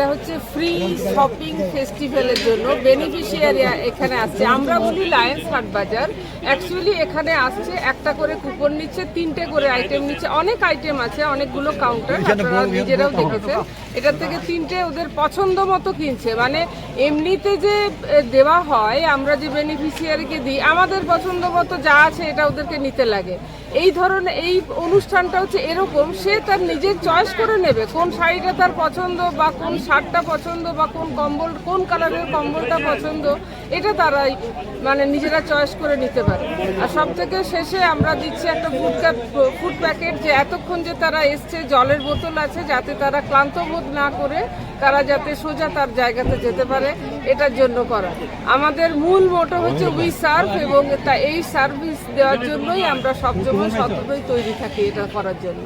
এটা হচ্ছে free shopping ফেস্টিভ্যালের জন্য বেনিফিশিয়ারি এখানে আসছে। আমরা বলি লায়ন্স হাট বাজার, অ্যাকচুয়ালি এখানে আসছে একটা করে কুপন নিচ্ছে, 3টে করে আইটেম নিচ্ছে। অনেক আইটেম আছে, অনেকগুলো কাউন্টার, আপনারা নিজেরাও দেখেছেন। এটার থেকে 3টে ওদের পছন্দ মতো কিনছে। মানে এমনিতে যে দেওয়া হয়, আমরা যে বেনিফিশিয়ারিকে দিই, আমাদের পছন্দ মতো যা আছে এটা ওদেরকে নিতে লাগে। এই ধরনের এই অনুষ্ঠানটা হচ্ছে এরকম, সে তার নিজের চয়েস করে নেবে কোন শাড়িটা তার পছন্দ, বা কোন শার্টটা পছন্দ, বা কোন কম্বল, কোন কালারের কম্বলটা পছন্দ, এটা তারাই মানে নিজেরা চয়েস করে নিতে পারে। আর সব থেকে শেষে আমরা দিচ্ছি একটা ফুড প্যাকেট, যে এতক্ষণ যে তারা এসছে, জলের বোতল আছে, যাতে তারা ক্লান্ত বোধ না করে তারা যাতে সোজা তার জায়গাতে যেতে পারে, এটার জন্য করা। আমাদের মূল মোটো হচ্ছে উই সার্ভ, এবং এই সার্ভিস দেওয়ার জন্যই আমরা সবসময় সততই তৈরি থাকি এটা করার জন্য।